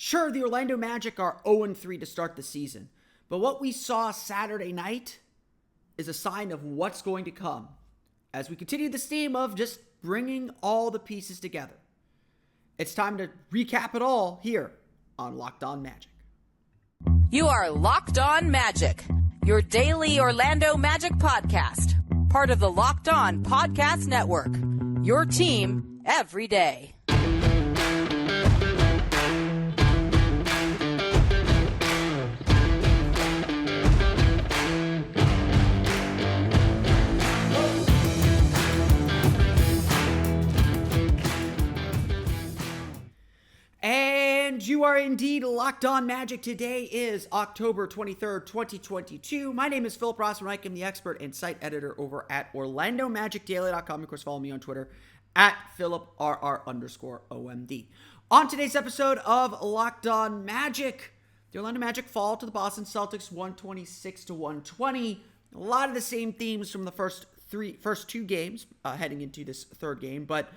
Sure, the Orlando Magic are 0-3 to start the season, but what we saw Saturday night is a sign of what's going to come as we continue this theme of just bringing all the pieces together. It's time to recap it all here on Locked On Magic. You are Locked On Magic, your daily Orlando Magic podcast, part of the Locked On Podcast Network, your team every day. And you are indeed Locked On Magic. Today is October 23rd, 2022. My name is Philip Rossman. I'm the expert and site editor over at OrlandoMagicDaily.com. Of course, follow me on Twitter at PhilipRR_OMD. On today's episode of Locked On Magic, the Orlando Magic fall to the Boston Celtics 126-120. A lot of the same themes from the first two games heading into this third game, but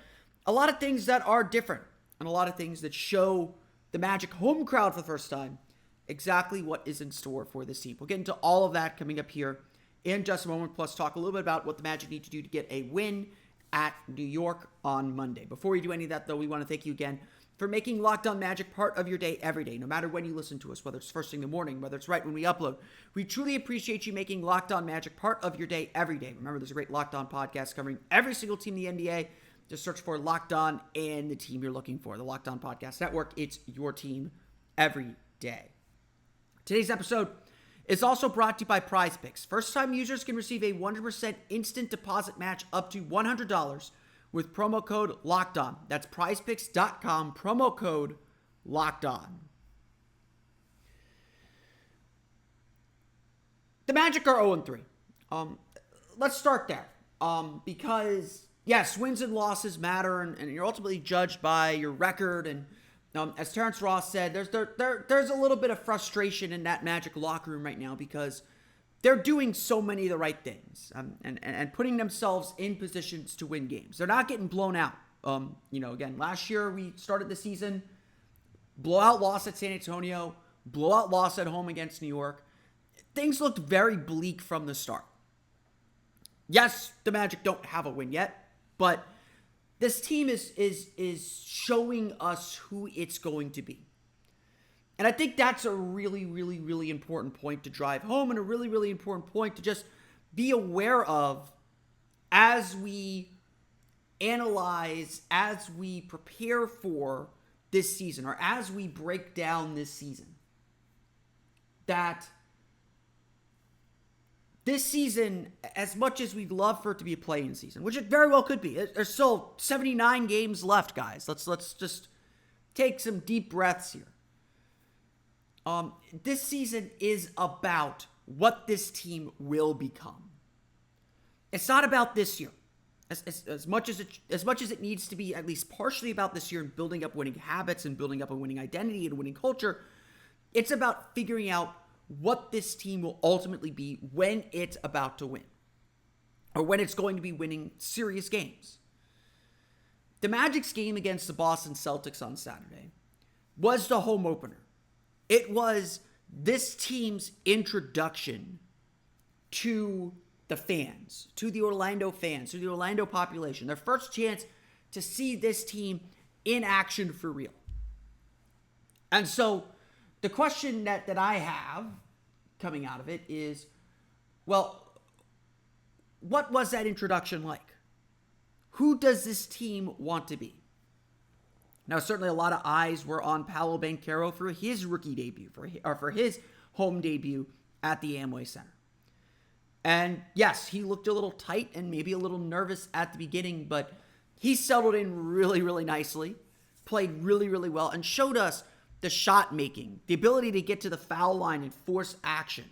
a lot of things that are different. And a lot of things that show the Magic home crowd for the first time exactly what is in store for this team. We'll get into all of that coming up here in just a moment, plus talk a little bit about what the Magic need to do to get a win at New York on Monday. Before we do any of that, though, we want to thank you again for making Locked On Magic part of your day every day, no matter when you listen to us, whether it's first thing in the morning, whether it's right when we upload. We truly appreciate you making Locked On Magic part of your day every day. Remember, there's a great Locked On podcast covering every single team in the NBA. Just search for Locked On and the team you're looking for. The Locked On Podcast Network. It's your team every day. Today's episode is also brought to you by PrizePicks. First-time users can receive a 100% instant deposit match up to $100 with promo code LOCKEDON. That's PrizePicks.com, promo code LOCKEDON. The Magic are 0-3. Let's start there. Because yes, wins and losses matter, and you're ultimately judged by your record. And as Terrence Ross said, there's a little bit of frustration in that Magic locker room right now because they're doing so many of the right things and putting themselves in positions to win games. They're not getting blown out. Again, last year we started the season, blowout loss at San Antonio, blowout loss at home against New York. Things looked very bleak from the start. Yes, the Magic don't have a win yet. But this team is showing us who it's going to be. And I think that's a really, really, really important point to drive home and a really, really important point to just be aware of as we analyze, as we prepare for this season, or as we break down this season. That this season, as much as we'd love for it to be a play-in season, which it very well could be, there's still 79 games left, guys. Let's just take some deep breaths here. This season is about what this team will become. It's not about this year, as much as it needs to be at least partially about this year and building up winning habits and building up a winning identity and winning culture. It's about figuring out what this team will ultimately be when it's about to win, or when it's going to be winning serious games. The Magic's game against the Boston Celtics on Saturday was the home opener. It was this team's introduction to the fans, to the Orlando fans, to the Orlando population. Their first chance to see this team in action for real. And so the question that I have coming out of it is, well, what was that introduction like? Who does this team want to be? Now, certainly a lot of eyes were on Paolo Banchero for his rookie debut, for his home debut at the Amway Center. And yes, he looked a little tight and maybe a little nervous at the beginning, but he settled in really, really nicely, played really, really well, and showed us the shot making, the ability to get to the foul line and force action,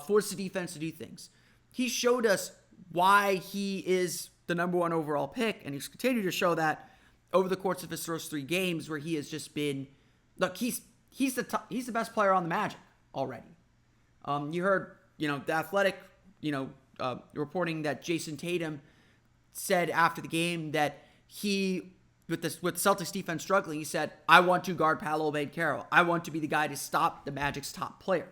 force the defense to do things. He showed us why he is the number one overall pick, and he's continued to show that over the course of his first three games, where he has just been, look, he's the best player on the Magic already. You heard, the Athletic, reporting that Jason Tatum said after the game that he with Celtics defense struggling, he said, I want to guard Paolo Banchero. I want to be the guy to stop the Magic's top player.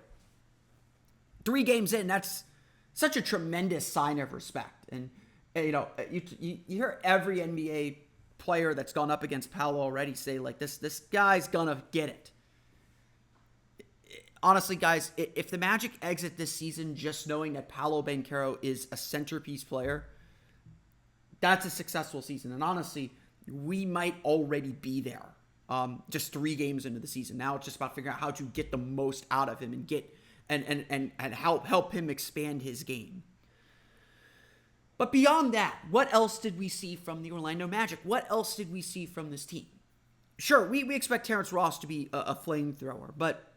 3 games in, that's such a tremendous sign of respect. And you hear every NBA player that's gone up against Paolo already say, like, this guy's gonna get it. Honestly, guys, if the Magic exit this season just knowing that Paolo Banchero is a centerpiece player, that's a successful season. And honestly, we might already be there just 3 games into the season. Now it's just about figuring out how to get the most out of him and get and help him expand his game. But beyond that, what else did we see from the Orlando Magic? What else did we see from this team? Sure, we expect Terrence Ross to be a flamethrower, but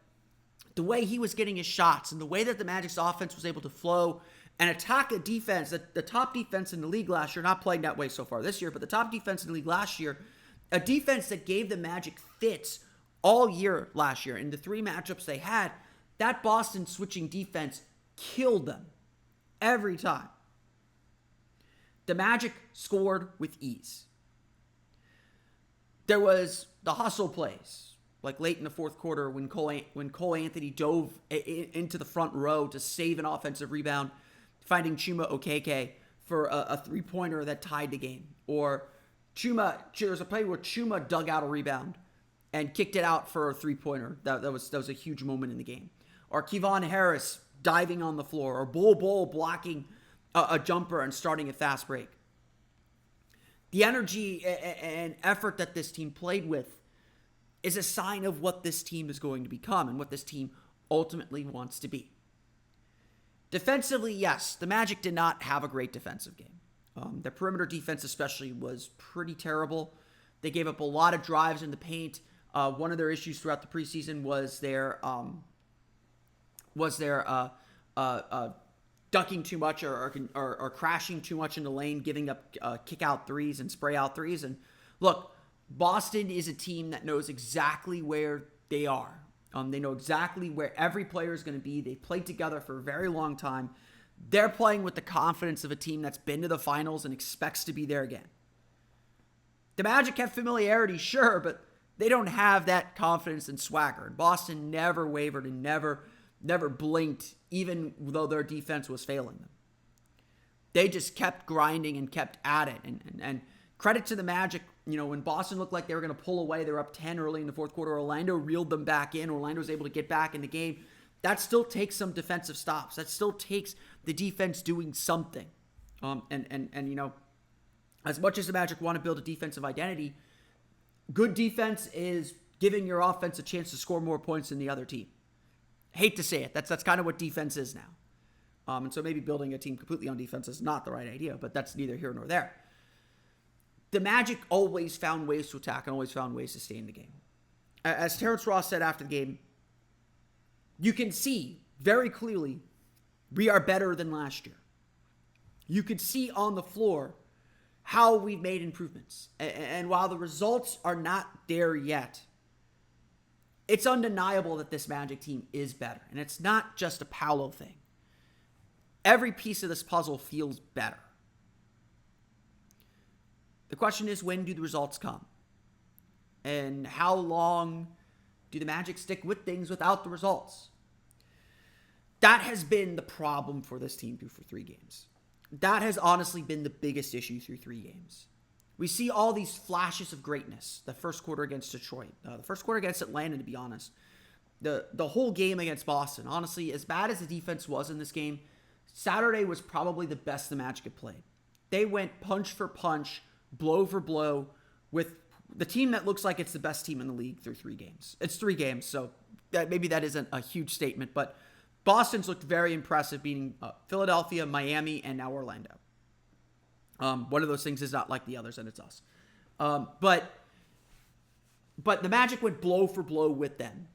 the way he was getting his shots and the way that the Magic's offense was able to flow and attack a defense, the top defense in the league last year, not playing that way so far this year, but the top defense in the league last year, a defense that gave the Magic fits all year last year. In the 3 matchups they had, that Boston switching defense killed them every time. The Magic scored with ease. There was the hustle plays, like late in the fourth quarter when Cole Anthony dove into the front row to save an offensive rebound, finding Chuma Okeke for a 3-pointer that tied the game. Or there was a play where Chuma dug out a rebound and kicked it out for a 3-pointer. That was a huge moment in the game. Or Kevon Harris diving on the floor. Or Bol blocking a jumper and starting a fast break. The energy and effort that this team played with is a sign of what this team is going to become and what this team ultimately wants to be. Defensively, yes, the Magic did not have a great defensive game. Their perimeter defense especially was pretty terrible. They gave up a lot of drives in the paint. One of their issues throughout the preseason was their ducking too much or crashing too much in the lane, giving up kick-out threes and spray-out threes. And look, Boston is a team that knows exactly where they are. They know exactly where every player is going to be. They played together for a very long time. They're playing with the confidence of a team that's been to the finals and expects to be there again. The Magic have familiarity, sure, but they don't have that confidence and swagger. And Boston never wavered and never blinked, even though their defense was failing them. They just kept grinding and kept at it. And credit to the Magic, when Boston looked like they were going to pull away, they were up 10 early in the fourth quarter. Orlando reeled them back in. Orlando was able to get back in the game. That still takes some defensive stops. That still takes the defense doing something. As much as the Magic want to build a defensive identity, good defense is giving your offense a chance to score more points than the other team. Hate to say it. That's kind of what defense is now. And so maybe building a team completely on defense is not the right idea, but that's neither here nor there. The Magic always found ways to attack and always found ways to stay in the game. As Terrence Ross said after the game, you can see very clearly we are better than last year. You could see on the floor how we've made improvements. And while the results are not there yet, it's undeniable that this Magic team is better. And it's not just a Paolo thing. Every piece of this puzzle feels better. The question is, when do the results come? And how long do the Magic stick with things without the results? That has been the problem for this team through 3 games. That has honestly been the biggest issue through 3 games. We see all these flashes of greatness. The first quarter against Detroit. The first quarter against Atlanta, to be honest. The whole game against Boston. Honestly, as bad as the defense was in this game, Saturday was probably the best the Magic had played. They went punch for punch, blow for blow, with the team that looks like it's the best team in the league through 3 games. It's 3 games, so maybe that isn't a huge statement, but Boston's looked very impressive, beating Philadelphia, Miami, and now Orlando. One of those things is not like the others, and it's us. But the Magic went blow for blow with them.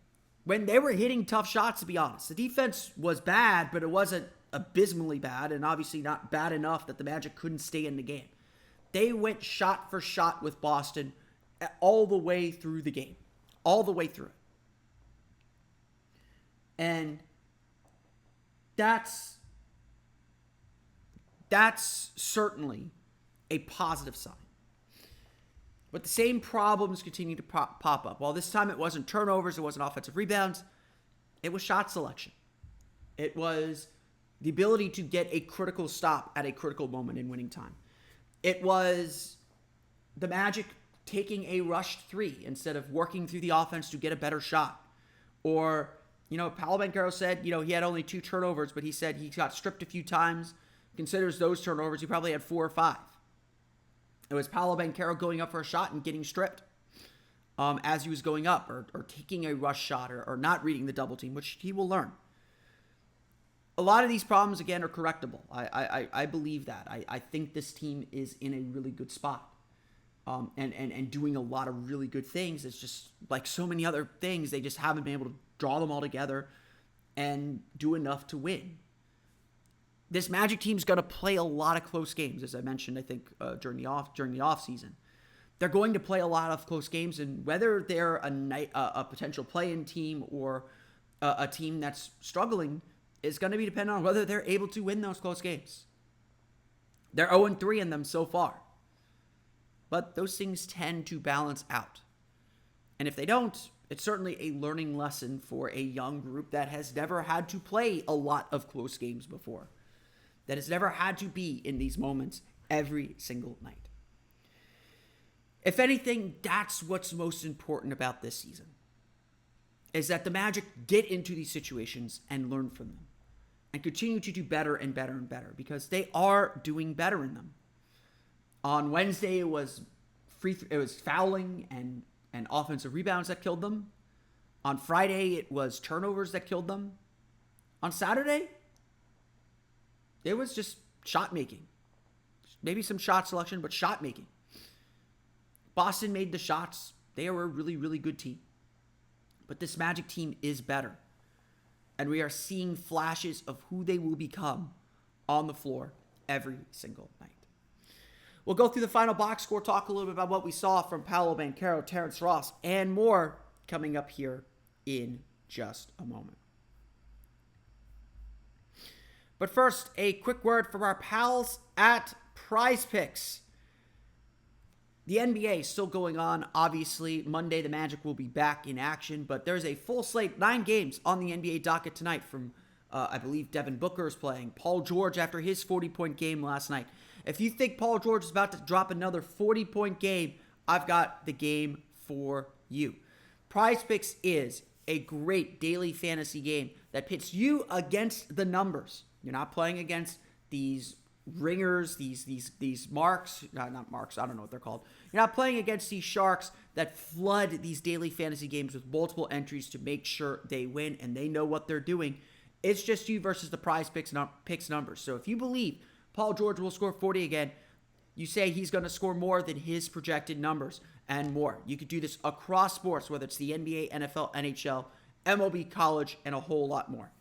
When they were hitting tough shots, to be honest, the defense was bad, but it wasn't abysmally bad, and obviously not bad enough that the Magic couldn't stay in the game. They went shot for shot with Boston all the way through the game. All the way through it. And that's certainly a positive sign. But the same problems continue to pop up. Well, this time it wasn't turnovers, it wasn't offensive rebounds, it was shot selection. It was the ability to get a critical stop at a critical moment in winning time. It was the Magic taking a rushed three instead of working through the offense to get a better shot. Or, Paolo Banchero said, he had only 2 turnovers, but he said he got stripped a few times. Considers those turnovers, he probably had 4 or 5. It was Paolo Banchero going up for a shot and getting stripped as he was going up, or taking a rush shot, or not reading the double team, which he will learn. A lot of these problems, again, are correctable. I believe that. I think this team is in a really good spot and doing a lot of really good things. It's just like so many other things, they just haven't been able to draw them all together and do enough to win. This Magic team's going to play a lot of close games, as I mentioned, I think, during the off season. They're going to play a lot of close games, and whether they're a potential play-in team or a team that's struggling is going to be dependent on whether they're able to win those close games. They're 0-3 in them so far. But those things tend to balance out. And if they don't, it's certainly a learning lesson for a young group that has never had to play a lot of close games before. That has never had to be in these moments every single night. If anything, that's what's most important about this season. Is that the Magic get into these situations and learn from them. And continue to do better and better and better. Because they are doing better in them. On Wednesday, it was fouling and offensive rebounds that killed them. On Friday, it was turnovers that killed them. On Saturday, it was just shot making. Maybe some shot selection, but shot making. Boston made the shots. They are a really, really good team. But this Magic team is better. And we are seeing flashes of who they will become on the floor every single night. We'll go through the final box score, talk a little bit about what we saw from Paolo Banchero, Terrence Ross, and more coming up here in just a moment. But first, a quick word from our pals at PrizePicks. The NBA is still going on. Obviously, Monday the Magic will be back in action, but there's a full slate, 9 games on the NBA docket tonight from, I believe, Devin Booker is playing. Paul George after his 40-point game last night. If you think Paul George is about to drop another 40-point game, I've got the game for you. PrizePicks is a great daily fantasy game that pits you against the numbers. You're not playing against these ringers, these marks, not marks, I don't know what they're called. You're not playing against these sharks that flood these daily fantasy games with multiple entries to make sure they win and they know what they're doing. It's just you versus the PrizePicks numbers. So if you believe Paul George will score 40 again, you say he's going to score more than his projected numbers and more. You could do this across sports, whether it's the NBA, NFL, NHL, MLB, college, and a whole lot more.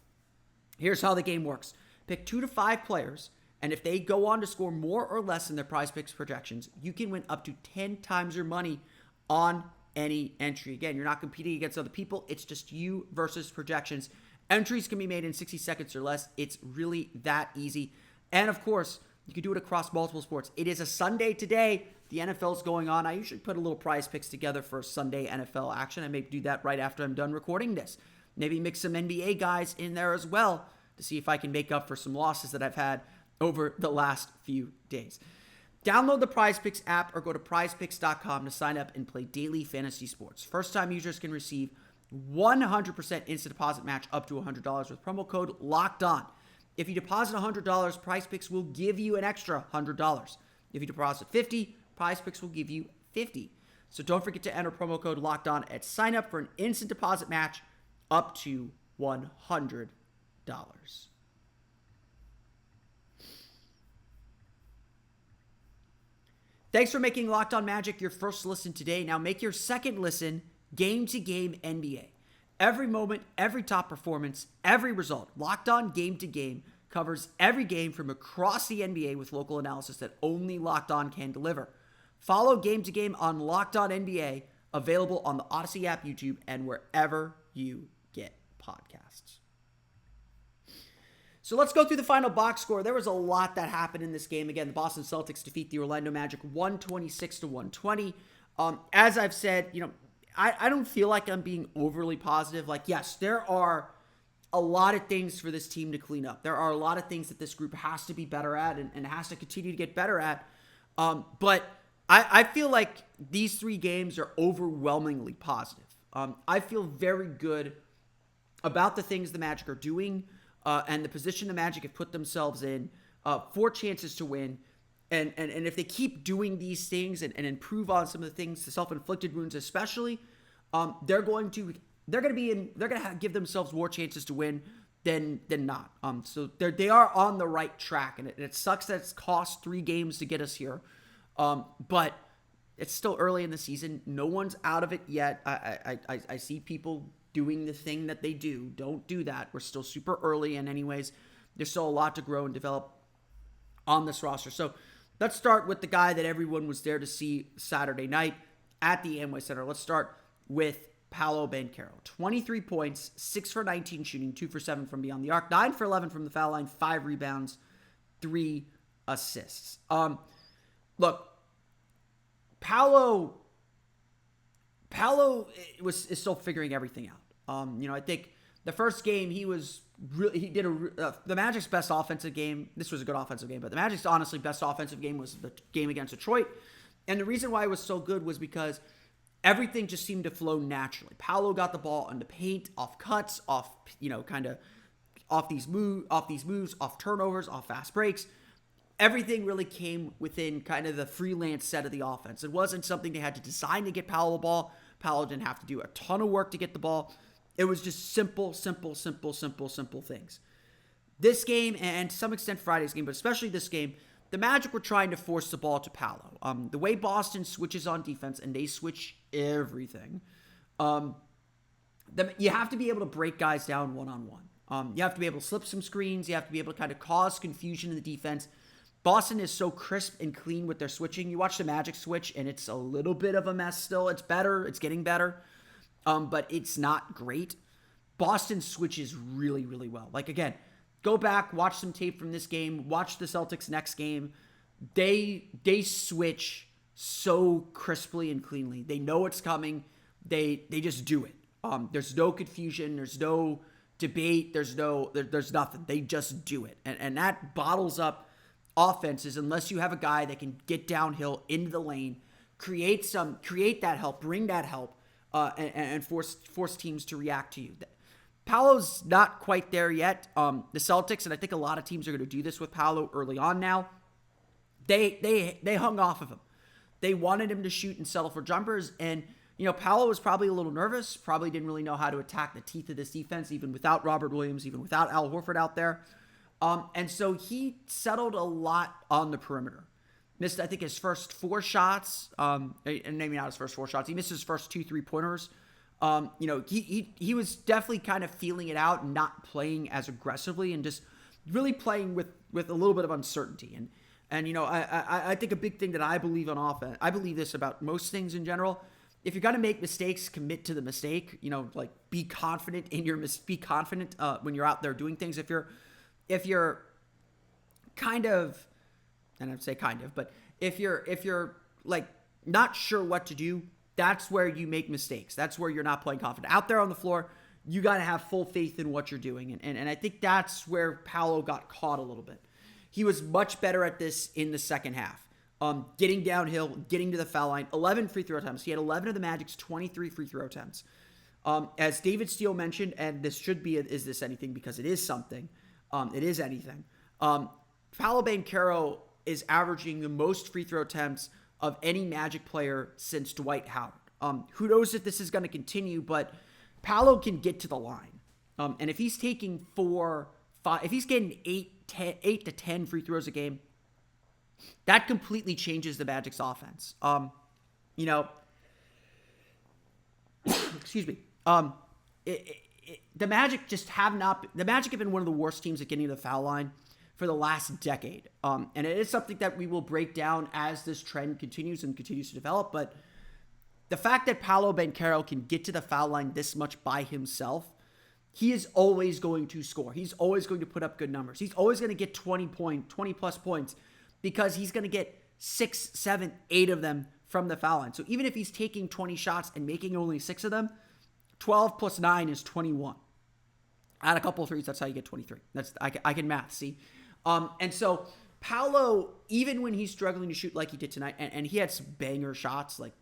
Here's how the game works. Pick 2 to 5 players, and if they go on to score more or less than their PrizePicks projections, you can win up to 10 times your money on any entry. Again, you're not competing against other people. It's just you versus projections. Entries can be made in 60 seconds or less. It's really that easy. And of course, you can do it across multiple sports. It is a Sunday today. The NFL is going on. I usually put a little PrizePicks together for Sunday NFL action. I may do that right after I'm done recording this. Maybe mix some NBA guys in there as well to see if I can make up for some losses that I've had over the last few days. Download the PrizePicks app or go to prizepicks.com to sign up and play daily fantasy sports. First-time users can receive 100% instant deposit match up to $100 with promo code LOCKEDON. If you deposit $100, PrizePicks will give you an extra $100. If you deposit $50, PrizePicks will give you $50. So don't forget to enter promo code LOCKEDON at sign up for an instant deposit match up to $100. Thanks for making Locked On Magic your first listen today. Now make your second listen Game to Game NBA. Every moment, every top performance, every result. Locked On Game to Game covers every game from across the NBA with local analysis that only Locked On can deliver. Follow Game to Game on Locked On NBA, available on the Odyssey app, YouTube, and wherever you get podcasts. So let's go through the final box score. There was a lot that happened in this game. Again, the Boston Celtics defeat the Orlando Magic 126-120. As I've said, I don't feel like I'm being overly positive. Like, yes, there are a lot of things for this team to clean up. There are a lot of things that this group has to be better at and has to continue to get better at. But I feel like these 3 games are overwhelmingly positive. I feel very good about the things the Magic are doing and the position the Magic have put themselves in for chances to win. And if they keep doing these things and improve on some of the things, the self-inflicted wounds especially, they're going to give themselves more chances to win than not. So they are on the right track, and it sucks that it's cost 3 games to get us here. But it's still early in the season. No one's out of it yet. I see people doing the thing that they do. Don't do that. We're still super early, and anyways, there's still a lot to grow and develop on this roster. So let's start with the guy that everyone was there to see Saturday night at the Amway Center. Let's start with Paolo Banchero. 23 points, 6 for 19 shooting, 2 for 7 from beyond the arc, 9 for 11 from the foul line, 5 rebounds, 3 assists. Look, Paolo is still figuring everything out. I think the first game the Magic's best offensive game. This was a good offensive game, but the Magic's honestly best offensive game was the game against Detroit. And the reason why it was so good was because everything just seemed to flow naturally. Paolo got the ball on the paint, off cuts, off these moves, off turnovers, off fast breaks. Everything really came within kind of the freelance set of the offense. It wasn't something they had to design to get Paolo the ball. Paolo didn't have to do a ton of work to get the ball. It was just simple things. This game, and to some extent Friday's game, but especially this game, the Magic were trying to force the ball to Paolo. The way Boston switches on defense, and they switch everything, you have to be able to break guys down one-on-one. You have to be able to slip some screens. You have to be able to kind of cause confusion in the defense. Boston is so crisp and clean with their switching. You watch the Magic switch, and it's a little bit of a mess still. It's better. It's getting better. But it's not great. Boston switches really, really well. Like, again, go back, watch some tape from this game, watch the Celtics next game. They switch so crisply and cleanly. They know it's coming. They just do it. There's no confusion. There's no debate. There's nothing. They just do it. And that bottles up offenses unless you have a guy that can get downhill into the lane, create that help, bring that help, and force teams to react to you. Paolo's not quite there yet. The Celtics, and I think a lot of teams are going to do this with Paolo early on now, they hung off of him. They wanted him to shoot and settle for jumpers, and Paolo was probably a little nervous, probably didn't really know how to attack the teeth of this defense, even without Robert Williams, even without Al Horford out there. And so he settled a lot on the perimeter. Missed, I think, his first 4 shots, and maybe not his first 4 shots. He missed his first 2 3-pointers. He was definitely kind of feeling it out and not playing as aggressively and just really playing with a little bit of uncertainty. And I think a big thing that I believe on offense, I believe this about most things in general. If you're going to make mistakes, commit to the mistake. Be confident in be confident when you're out there doing things. If you're kind of, and I'd say kind of, but if you're like not sure what to do, that's where you make mistakes. That's where you're not playing confident. Out there on the floor, you got to have full faith in what you're doing. And I think that's where Paolo got caught a little bit. He was much better at this in the second half. Getting downhill, getting to the foul line, 11 free throw attempts. He had 11 of the Magic's 23 free throw attempts. As David Steele mentioned, and this should be Is This Anything? Because it is something. It is anything. Paolo Banchero is averaging the most free throw attempts of any Magic player since Dwight Howard. Who knows if this is going to continue, but Paolo can get to the line. And if he's taking 4, 5, if he's getting 8 to 10 free throws a game, that completely changes the Magic's offense. Excuse me. The Magic have been one of the worst teams at getting to the foul line for the last decade. And it is something that we will break down as this trend continues to develop. But the fact that Paolo Banchero can get to the foul line this much by himself, he is always going to score. He's always going to put up good numbers. He's always going to get 20 plus points because he's going to get 6, 7, 8 of them from the foul line. So even if he's taking 20 shots and making only 6 of them, 12 plus 9 is 21. Add a couple of threes, that's how you get 23. I can math, see? And so Paolo, even when he's struggling to shoot like he did tonight, and he had some banger shots, like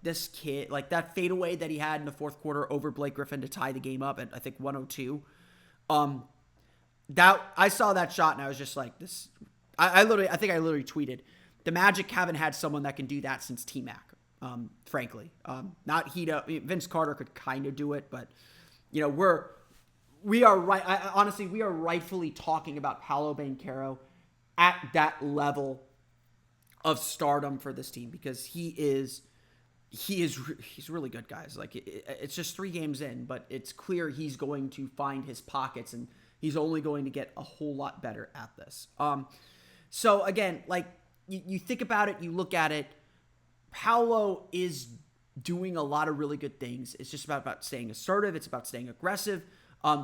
this kid, like that fadeaway that he had in the fourth quarter over Blake Griffin to tie the game up at, I think, 102. That I saw that shot and I was just like, this. I think I literally tweeted, the Magic haven't had someone that can do that since T-Mac. Frankly, not Hito. Vince Carter could kind of do it, but we are right. Honestly, we are rightfully talking about Paolo Banchero at that level of stardom for this team because he's really good, guys. Like it's just 3 games in, but it's clear he's going to find his pockets and he's only going to get a whole lot better at this. So again, like you think about it, you look at it, Paolo is doing a lot of really good things. It's just about staying assertive. It's about staying aggressive.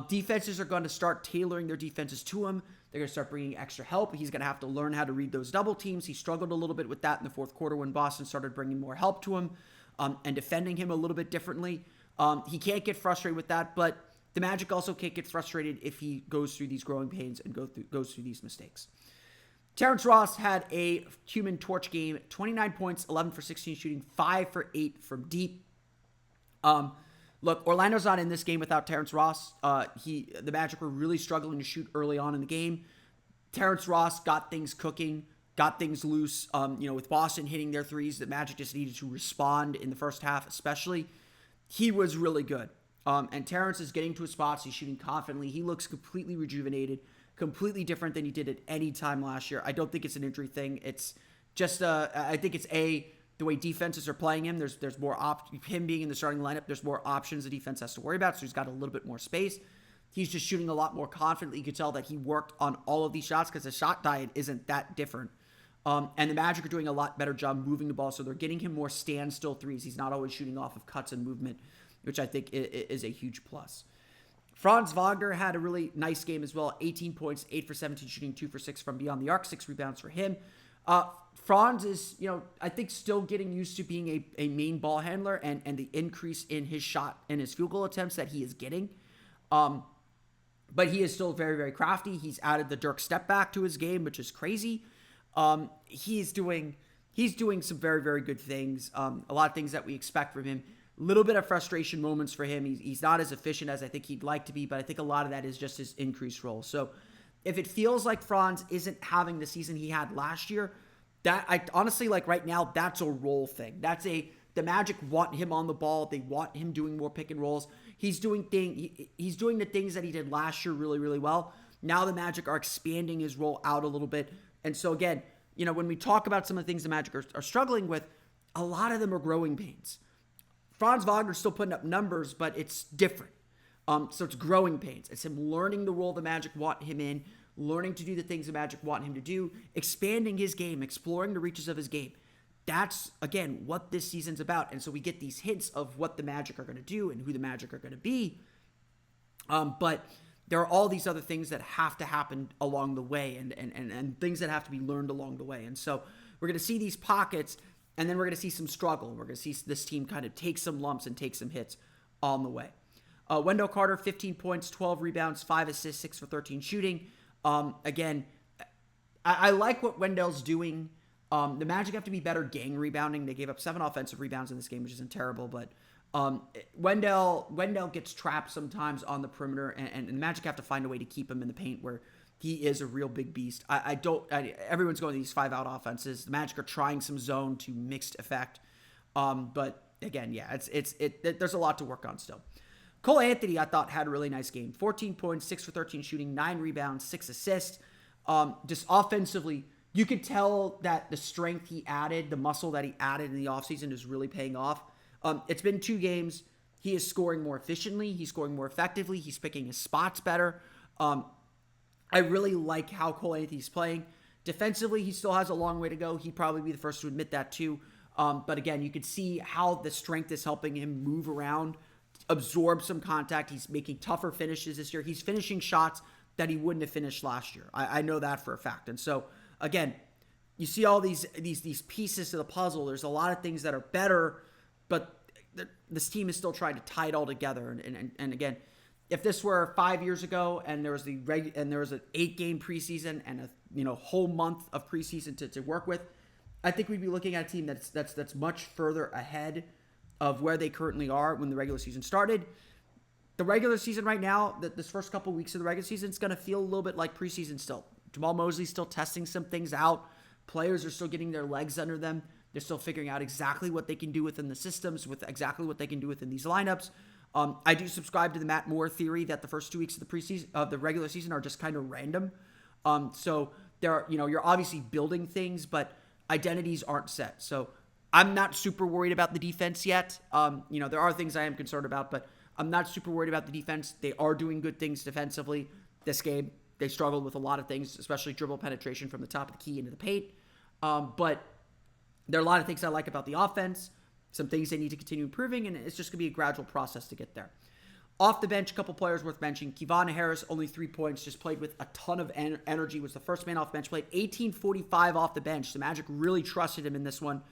Defenses are going to start tailoring their defenses to him. They're going to start bringing extra help. He's going to have to learn how to read those double teams. He struggled a little bit with that in the fourth quarter when Boston started bringing more help to him and defending him a little bit differently. He can't get frustrated with that, but the Magic also can't get frustrated if he goes through these growing pains and goes through these mistakes. Terrence Ross had a Human Torch game, 29 points, 11 for 16 shooting, 5 for 8 from deep. Look, Orlando's not in this game without Terrence Ross. The Magic were really struggling to shoot early on in the game. Terrence Ross got things cooking, got things loose. With Boston hitting their threes, the Magic just needed to respond in the first half especially. He was really good. And Terrence is getting to his spots. He's shooting confidently. He looks completely rejuvenated, completely different than he did at any time last year. I don't think it's an injury thing. It's just, I think it's the way defenses are playing him. There's more him being in the starting lineup. There's more options the defense has to worry about. So he's got a little bit more space. He's just shooting a lot more confidently. You could tell that he worked on all of these shots because the shot diet isn't that different. And the Magic are doing a lot better job moving the ball. So they're getting him more standstill threes. He's not always shooting off of cuts and movement, which I think is a huge plus. Franz Wagner had a really nice game as well. 18 points, 8 for 17 shooting, 2 for 6 from beyond the arc, 6 rebounds for him. Franz is, I think still getting used to being a main ball handler and the increase in his shot and his field goal attempts that he is getting. But he is still very, very crafty. He's added the Dirk step back to his game, which is crazy. He's doing some very, very good things. A lot of things that we expect from him. Little bit of frustration moments for him. He's not as efficient as I think he'd like to be, but I think a lot of that is just his increased role. So if it feels like Franz isn't having the season he had last year, that I honestly, like right now, that's a role thing. The Magic want him on the ball. They want him doing more pick and rolls. He's doing the things that he did last year really, really well. Now the Magic are expanding his role out a little bit. And so again, when we talk about some of the things the Magic are struggling with, a lot of them are growing pains. Franz Wagner's still putting up numbers, but it's different. So it's growing pains. It's him learning the role the Magic want him in, learning to do the things the Magic want him to do, expanding his game, exploring the reaches of his game. That's, again, what this season's about. And so we get these hints of what the Magic are going to do and who the Magic are going to be. But there are all these other things that have to happen along the way and things that have to be learned along the way. And so we're going to see these pockets, and then we're going to see some struggle. We're going to see this team kind of take some lumps and take some hits on the way. Wendell Carter, 15 points, 12 rebounds, 5 assists, 6 for 13 shooting. Again, I like what Wendell's doing. The Magic have to be better gang rebounding. They gave up 7 offensive rebounds in this game, which isn't terrible, but Wendell gets trapped sometimes on the perimeter, and the Magic have to find a way to keep him in the paint where he is a real big beast. Everyone's going to these 5-out offenses. The Magic are trying some zone to mixed effect. But again, yeah, there's a lot to work on still. Cole Anthony, I thought, had a really nice game. 14 points, 6 for 13 shooting, 9 rebounds, 6 assists. Just offensively, you could tell that the strength he added, the muscle that he added in the offseason is really paying off. It's been 2 games. He is scoring more efficiently. He's scoring more effectively. He's picking his spots better. I really like how Cole Anthony's playing. Defensively, he still has a long way to go. He'd probably be the first to admit that too. But again, you could see how the strength is helping him move around, absorb some contact. He's making tougher finishes this year. He's finishing shots that he wouldn't have finished last year. I know that for a fact. And so, again, you see all these pieces to the puzzle. There's a lot of things that are better, but this team is still trying to tie it all together. And again, if this were 5 years ago and there was an 8-game preseason and a whole month of preseason to work with, I think we'd be looking at a team that's much further ahead of where they currently are when the regular season started. The regular season right now, this first couple weeks of the regular season, it's going to feel a little bit like preseason still. Jamal Mosley's still testing some things out. Players are still getting their legs under them. They're still figuring out exactly what they can do within the systems, with exactly what they can do within these lineups. I do subscribe to the Matt Moore theory that the first 2 weeks of the preseason of the regular season are just kind of random. So there, you're obviously building things, but identities aren't set. So I'm not super worried about the defense yet. There are things I am concerned about, but I'm not super worried about the defense. They are doing good things defensively. This game, they struggled with a lot of things, especially dribble penetration from the top of the key into the paint. But there are a lot of things I like about the offense, some things they need to continue improving, and it's just going to be a gradual process to get there. Off the bench, a couple players worth mentioning. Kevon Harris, only 3 points, just played with a ton of energy, was the first man off the bench, played 18:45 off the bench. The Magic really trusted him in this one.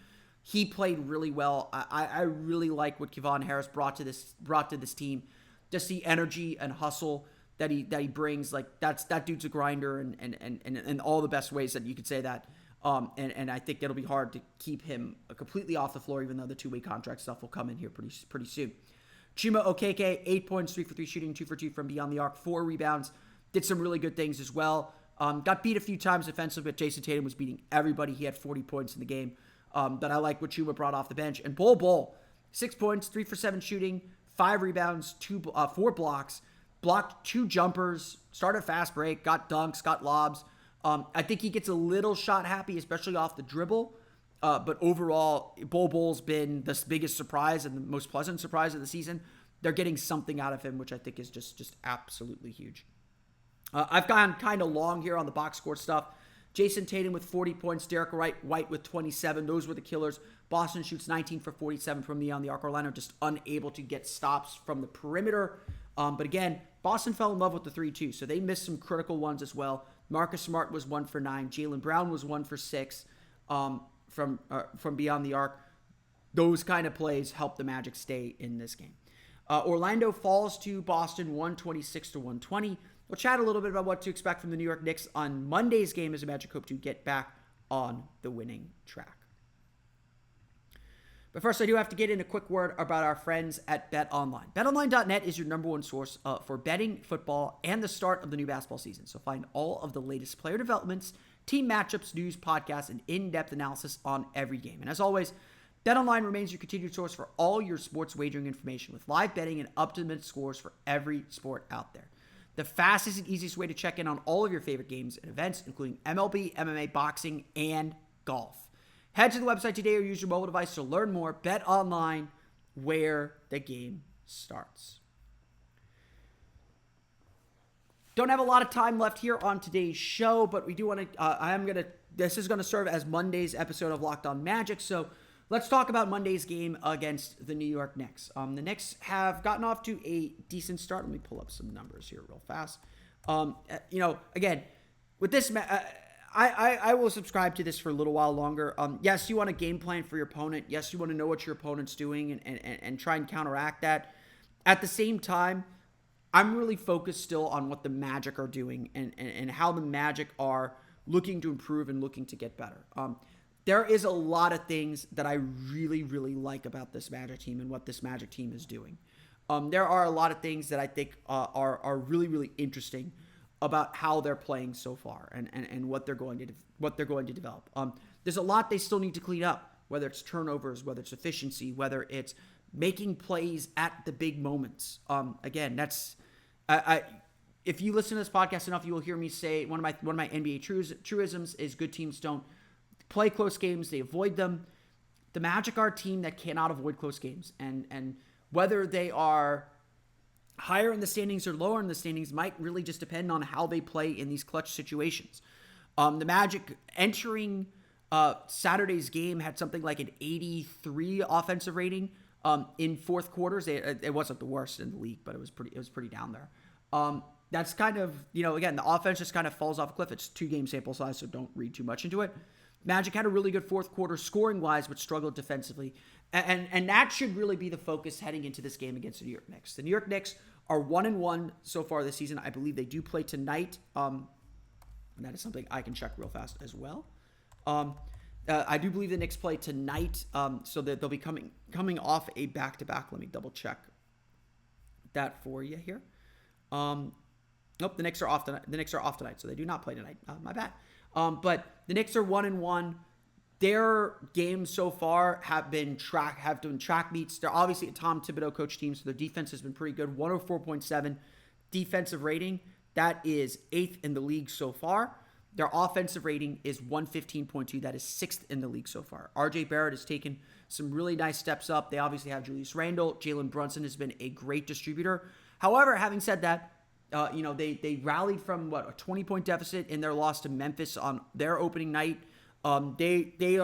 He played really well. I really like what Kevon Harris brought to this team. Just the energy and hustle that he brings. Like that dude's a grinder and all the best ways that you could say that. And I think it'll be hard to keep him completely off the floor, even though the 2-way contract stuff will come in here pretty soon. Chuma Okeke, 8 points, 3 for 3 shooting, 2 for 2 from beyond the arc, 4 rebounds. Did some really good things as well. Got beat a few times defensively, but Jason Tatum was beating everybody. He had 40 points in the game. That I like what Chuma brought off the bench. And Bol, 6 points, 3 for 7 shooting, 5 rebounds, 4 blocks, blocked 2 jumpers, started a fast break, got dunks, got lobs. I think he gets a little shot happy, especially off the dribble. But overall, Bol's been the biggest surprise and the most pleasant surprise of the season. They're getting something out of him, which I think is just absolutely huge. I've gone kind of long here on the box score stuff. Jason Tatum with 40 points, Derek White with 27. Those were the killers. Boston shoots 19 for 47 from beyond the arc. Orlando just unable to get stops from the perimeter. But again, Boston fell in love with the 3-2, so they missed some critical ones as well. Marcus Smart was 1 for 9. Jaylen Brown was 1 for 6 from beyond the arc. Those kind of plays help the Magic stay in this game. Orlando falls to Boston 126-120. We'll chat a little bit about what to expect from the New York Knicks on Monday's game as the Magic hope to get back on the winning track. But first, I do have to get in a quick word about our friends at BetOnline. BetOnline.net is your number one source for betting, football, and the start of the new basketball season. So find all of the latest player developments, team matchups, news, podcasts, and in-depth analysis on every game. And as always, BetOnline remains your continued source for all your sports wagering information with live betting and up-to-the-minute scores for every sport out there. The fastest and easiest way to check in on all of your favorite games and events, including MLB, MMA, boxing, and golf. Head to the website today or use your mobile device to learn more. BetOnline, where the game starts. Don't have a lot of time left here on today's show, but we do want to, this is going to serve as Monday's episode of Locked On Magic, so let's talk about Monday's game against the New York Knicks. The Knicks have gotten off to a decent start. Let me pull up some numbers here real fast. Again, with this, I will subscribe to this for a little while longer. Yes, you want a game plan for your opponent. Yes, you want to know what your opponent's doing and try and counteract that. At the same time, I'm really focused still on what the Magic are doing and how the Magic are looking to improve and looking to get better. There is a lot of things that I really, really like about this Magic team and what this Magic team is doing. There are a lot of things that I think are really, really interesting about how they're playing so far and what they're going to develop. There's a lot they still need to clean up, whether it's turnovers, whether it's efficiency, whether it's making plays at the big moments. Again, that's if you listen to this podcast enough, you will hear me say one of my NBA truisms is good teams don't play close games, they avoid them. The Magic are a team that cannot avoid close games, and whether they are higher in the standings or lower in the standings might really just depend on how they play in these clutch situations. The Magic entering Saturday's game had something like an 83 offensive rating in fourth quarters. It wasn't the worst in the league, but it was pretty down there. That's kind of, again, the offense just kind of falls off a cliff. It's 2-game sample size, so don't read too much into it. Magic had a really good fourth quarter scoring-wise, but struggled defensively. And that should really be the focus heading into this game against the New York Knicks. The New York Knicks are 1-1 so far this season. I believe they do play tonight. And that is something I can check real fast as well. I do believe the Knicks play tonight, so that they'll be coming off a back-to-back. Let me double-check that for you here. Nope, the Knicks are off tonight. The Knicks are off tonight, so they do not play tonight. My bad. But the Knicks are 1-1. Their games so far have been track meets. They're obviously a Tom Thibodeau coach team, so their defense has been pretty good. 104.7 defensive rating. That is 8th in the league so far. Their offensive rating is 115.2. That is 6th in the league so far. R.J. Barrett has taken some really nice steps up. They obviously have Julius Randle. Jalen Brunson has been a great distributor. However, having said that, they rallied from a 20-point deficit in their loss to Memphis on their opening night. They've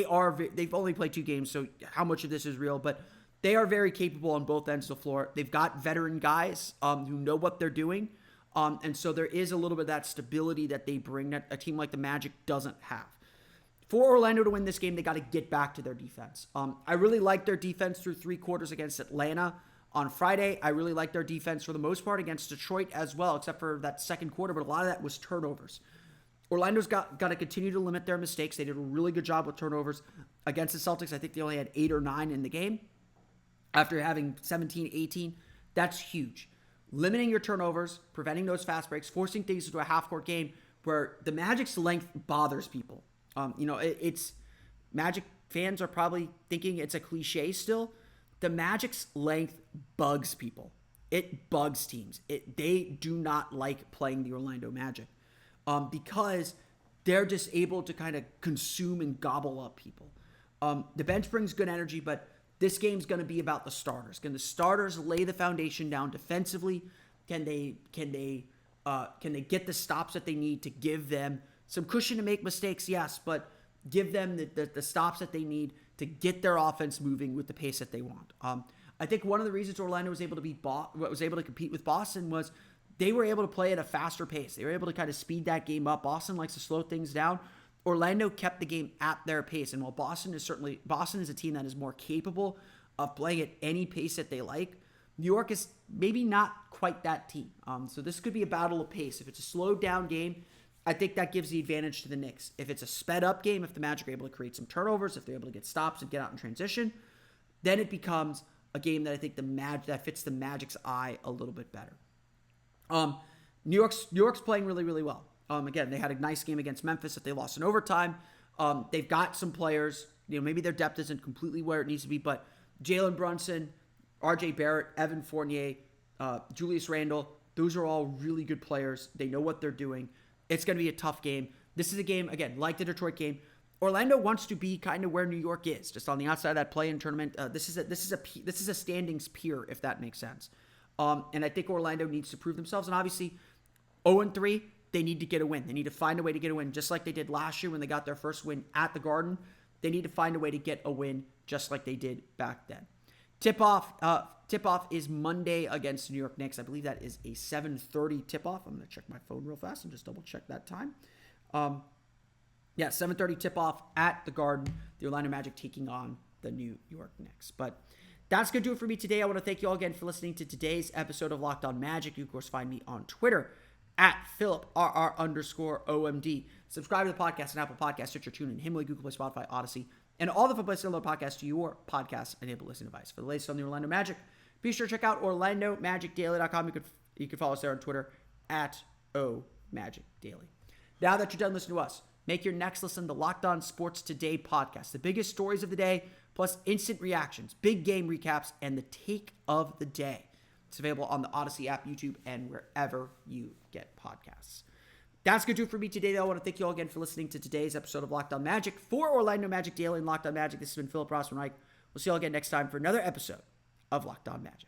only played 2 games, so how much of this is real? But they are very capable on both ends of the floor. They've got veteran guys who know what they're doing, and so there is a little bit of that stability that they bring that a team like the Magic doesn't have. For Orlando to win this game, they got to get back to their defense. I really like their defense through 3 quarters against Atlanta on Friday. I really like their defense for the most part against Detroit as well, except for that second quarter, but a lot of that was turnovers. Orlando's got to continue to limit their mistakes. They did a really good job with turnovers against the Celtics. I think they only had 8 or 9 in the game after having 17, 18. That's huge. Limiting your turnovers, preventing those fast breaks, forcing things into a half-court game where the Magic's length bothers people. It's Magic fans are probably thinking it's a cliche still. The Magic's length bugs people. It bugs teams. They do not like playing the Orlando Magic. Because they're just able to kind of consume and gobble up people. The bench brings good energy, but this game's going to be about the starters. Can the starters lay the foundation down defensively? Can they get the stops that they need to give them some cushion to make mistakes? Yes, but give them the stops that they need to get their offense moving with the pace that they want. I think one of the reasons Orlando was able to compete with Boston was they were able to play at a faster pace. They were able to kind of speed that game up. Boston likes to slow things down. Orlando kept the game at their pace. And while Boston is a team that is more capable of playing at any pace that they like, New York is maybe not quite that team. So this could be a battle of pace. If it's a slowed down game, I think that gives the advantage to the Knicks. If it's a sped up game, if the Magic are able to create some turnovers, if they're able to get stops and get out in transition, then it becomes a game that I think that fits the Magic's eye a little bit better. New York's playing really, really well. Again, they had a nice game against Memphis that they lost in overtime. They've got some players, maybe their depth isn't completely where it needs to be, but Jalen Brunson, R.J. Barrett, Evan Fournier, Julius Randle, those are all really good players. They know what they're doing. It's going to be a tough game. This is a game, again, like the Detroit game. Orlando wants to be kind of where New York is, just on the outside of that play-in tournament. This is a standings peer, if that makes sense. And I think Orlando needs to prove themselves. And obviously, 0-3, they need to get a win. They need to find a way to get a win, just like they did last year when they got their first win at the Garden. They need to find a way to get a win, just like they did back then. Tip-off is Monday against the New York Knicks. I believe that is a 7:30 tip-off. I'm going to check my phone real fast and just double-check that time. 7:30 tip-off at the Garden. The Orlando Magic taking on the New York Knicks. But that's going to do it for me today. I want to thank you all again for listening to today's episode of Locked On Magic. You, of course, find me on Twitter at PhilipRR_OMD. Subscribe to the podcast on Apple Podcasts, Stitcher, TuneIn, Himalaya, Google Play, Spotify, Odyssey, and all the fun places to download podcasts to your podcast-enabled listening device. For the latest on the Orlando Magic, be sure to check out OrlandoMagicDaily.com. You can follow us there on Twitter at OMagicDaily. Now that you're done listening to us, make your next listen the Locked On Sports Today podcast. The biggest stories of the day, plus instant reactions, big game recaps, and the take of the day. It's available on the Odyssey app, YouTube, and wherever you get podcasts. That's going to do it for me today, though. I want to thank you all again for listening to today's episode of Locked On Magic. For Orlando Magic Daily and Locked On Magic, this has been Philip Rossman-Reich. We'll see you all again next time for another episode of Locked On Magic.